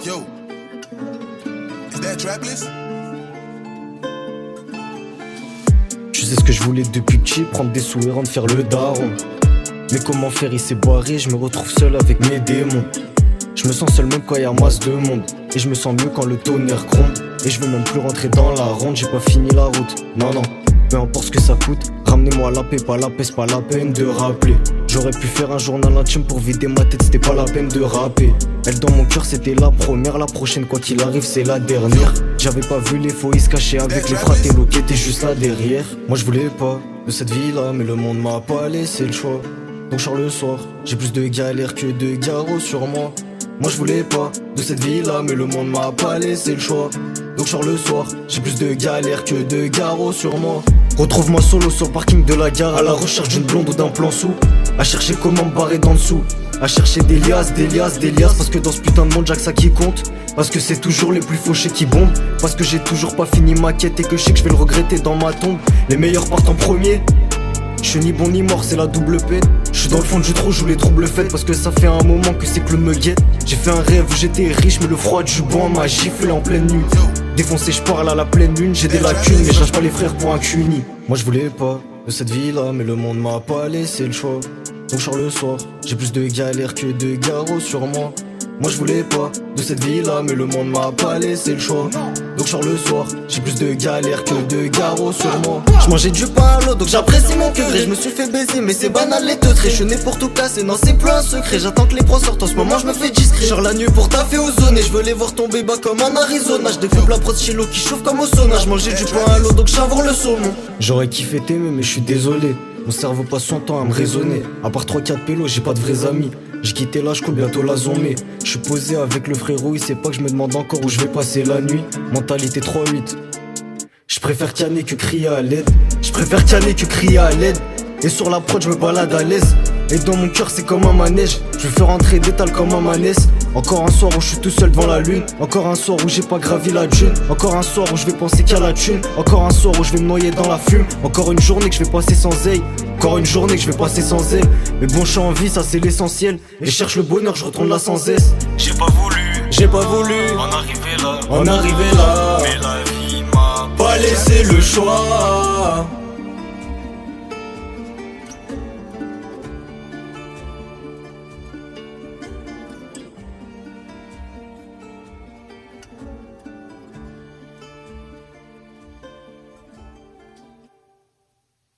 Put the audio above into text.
Yo, is that Trackless? Je sais ce que je voulais depuis petit, prendre des sous et rendre faire le daron. Mais comment faire, il s'est barré, je me retrouve seul avec mes démons. Je me sens seul même quand y'a masse de monde. Et je me sens mieux quand le tonnerre gronde. Et je veux même plus rentrer dans la ronde, j'ai pas fini la route. Non non, peu importe ce que ça coûte. Ramenez-moi la paix, pas la paix, c'est pas la peine de rappeler. J'aurais pu faire un journal intime pour vider ma tête, c'était pas la peine de rapper. Elle dans mon cœur c'était la première, la prochaine quoi qu'il arrive c'est la dernière. J'avais pas vu les faux, ils se cachaient avec les fratello qui étaient juste là derrière. Moi je voulais pas de cette vie là, mais le monde m'a pas laissé le choix. Donc je sors le soir, j'ai plus de galères que de garrots sur moi. Moi je voulais pas de cette vie là, mais le monde m'a pas laissé le choix. Donc je sors le soir, j'ai plus de galères que de garrots sur moi. Retrouve-moi solo sur le parking de la gare, à la recherche d'une blonde ou d'un plan sous. À chercher comment me barrer d'en dessous. À chercher des liasses, parce que dans ce putain de monde y'a que ça qui compte. Parce que c'est toujours les plus fauchés qui bombent. Parce que j'ai toujours pas fini ma quête et que je sais que je vais le regretter dans ma tombe. Les meilleurs partent en premier. Je suis ni bon ni mort, c'est la double peine. Je suis dans le fond du trou, je joue les troubles faites. Parce que ça fait un moment que ces clowns me guettent. J'ai fait un rêve où j'étais riche, mais le froid du banc m'a giflé en pleine nuit. Défoncé, je parle à la pleine lune, j'ai des lacunes, mais je lâche pas les frères pour un cuni. Moi je voulais pas de cette vie là, mais le monde m'a pas laissé le choix. Donc je sors le soir, j'ai plus de galères que de garrots sur moi. Moi je voulais pas de cette vie là, mais le monde m'a pas laissé le choix. Donc je sors le soir, j'ai plus de galères que de garrots sur moi. Je mangeais du pain à l'eau, donc j'apprécie mon cœur. Et je me suis fait baiser, mais c'est banal les teutrés. Je suis né pour tout casser, non c'est plus un secret. J'attends que les pros sortent, en ce moment je me fais discret. Genre la nuit pour taffer aux zones, et je veux les voir tomber bas comme en Arizona. Je découpe la prod chez l'eau qui chauffe comme au sauna. Je mangeais du pain à l'eau, donc j'avoue le saumon. J'aurais kiffé t'aimer, mais je suis désolé. Mon cerveau passe son temps à me raisonner. À part 3-4 pélos, j'ai pas de vrais amis. J'ai quitté là, je coule bientôt la zone. Je suis posé avec le frérot, il sait pas que je me demande encore où je vais passer la nuit. Mentalité 3-8. Je préfère canner que crier à l'aide. Je préfère canner que crier à l'aide. Et sur la prod, je me balade à l'aise. Et dans mon cœur, c'est comme un manège. Je fais rentrer des tales comme un manès. Encore un soir où je suis tout seul devant la lune. Encore un soir où j'ai pas gravi la dune. Encore un soir où je vais penser qu'à la thune. Encore un soir où je vais me noyer dans la fume. Encore une journée que je vais passer sans aile. Encore une journée que je vais passer sans elle. Mais bon, je suis en vie, ça c'est l'essentiel. Et je cherche le bonheur, je retourne là sans cesse. J'ai pas voulu en arriver là. Mais la vie m'a Pas laissé le choix.